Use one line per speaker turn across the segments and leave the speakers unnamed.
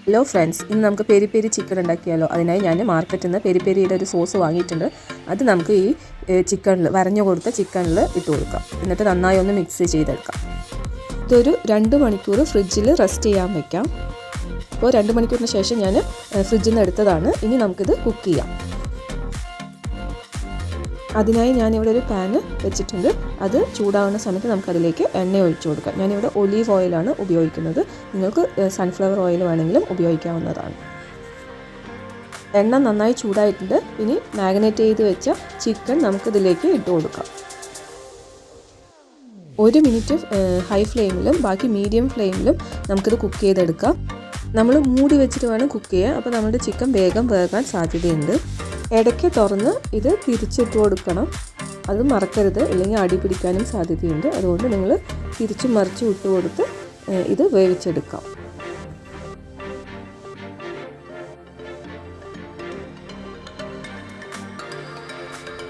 Hello friends, ഇന്ന് നമുക്ക് peri peri chicken ഉണ്ടാക്കിയാലോ. അതിനായി ഞാൻ മാർക്കറ്റിൽ നിന്ന് പെരി പെരിയുടെ ഒരു സോസ് വാങ്ങിയിട്ടുണ്ട്. അത് നമുക്ക് ഈ ചിക്കനിൽ വരഞ്ഞു കൊടുത്ത ചിക്കനിൽ ഇട്ട് കൊടുക്കാം. എന്നിട്ട് നന്നായി ഒന്ന് മിക്സ് ചെയ്തെടുക്കാം. ഇതൊരു 2 മണിക്കൂർ ഫ്രിഡ്ജിൽ റെസ്റ്റ് ചെയ്യാൻ വയ്ക്കാം. അപ്പോൾ 2 മണിക്കൂറിന് ശേഷം ഞാൻ ഫ്രിഡ്ജിൽ നിന്ന് എടുത്തതാണ്. ഇനി നമുക്കിത് കുക്ക് ചെയ്യാം. അതിനായി ഞാനിവിടെ ഒരു പാന് വെച്ചിട്ടുണ്ട്. അത് ചൂടാവുന്ന സമയത്ത് നമുക്കതിലേക്ക് എണ്ണ ഒഴിച്ചു കൊടുക്കാം. ഞാനിവിടെ ഒലീവ് ഓയിലാണ് ഉപയോഗിക്കുന്നത്. നിങ്ങൾക്ക് സൺഫ്ലവർ ഓയിൽ വേണമെങ്കിലും ഉപയോഗിക്കാവുന്നതാണ്. എണ്ണ നന്നായി ചൂടായിട്ടുണ്ട്. ഇനി മാഗ്നേറ്റ് ചെയ്ത് വെച്ച ചിക്കൻ നമുക്കിതിലേക്ക് ഇട്ട് കൊടുക്കാം. 1 മിനിറ്റ് ഹൈ ഫ്ലെയിമിലും ബാക്കി മീഡിയം ഫ്ലെയിമിലും നമുക്കിത് കുക്ക് ചെയ്തെടുക്കാം. നമ്മൾ മൂടി വെച്ചിട്ട് വേണം കുക്ക് ചെയ്യാൻ. അപ്പോൾ നമ്മുടെ ചിക്കൻ വേഗം വേകാൻ സാധ്യതയുണ്ട്. ഇടയ്ക്ക് തുറന്ന് ഇത് തിരിച്ചിട്ട് കൊടുക്കണം. അത് മറക്കരുത്, ഇല്ലെങ്കിൽ അടി പിടിക്കാനും സാധ്യതയുണ്ട്. അതുകൊണ്ട് നിങ്ങൾ തിരിച്ചും മറിച്ചും ഇട്ട് കൊടുത്ത് ഇത് വേവിച്ചെടുക്കാം.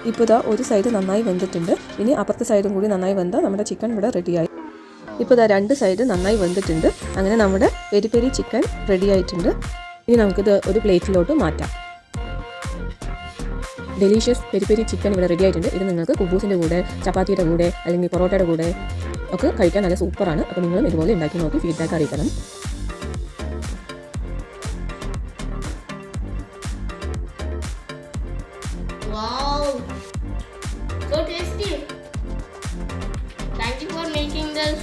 ഇപ്പോൾ ഇതാ ഒരു സൈഡ് നന്നായി വെന്തിട്ടുണ്ട്. ഇനി അപ്പുറത്തെ സൈഡും കൂടി നന്നായി വെന്താൽ നമ്മുടെ ചിക്കൻ ഇവിടെ റെഡിയായി. ഇപ്പോൾ ഇതാ 2 സൈഡ് നന്നായി വെന്തിട്ടുണ്ട്. അങ്ങനെ നമ്മുടെ പെരി പെരി ചിക്കൻ റെഡി ആയിട്ടുണ്ട്. ഇനി നമുക്കിത് ഒരു പ്ലേറ്റിലോട്ട് മാറ്റാം. ഡെലീഷ്യസ് പെരി പെരി ചിക്കൻ ഇവിടെ റെഡി ആയിട്ടുണ്ട്. ഇത് നിങ്ങൾക്ക് കുബൂസിൻ്റെ കൂടെ, ചപ്പാത്തിയുടെ കൂടെ, അല്ലെങ്കിൽ പൊറോട്ടയുടെ കൂടെ ഒക്കെ കഴിക്കാൻ നല്ല സൂപ്പറാണ്. അപ്പോൾ നിങ്ങളും ഇതുപോലെ ഉണ്ടാക്കി നോക്കി ഫീഡ്ബാക്ക് അറിയിക്കണം.
Wow, so tasty. Thank you for making this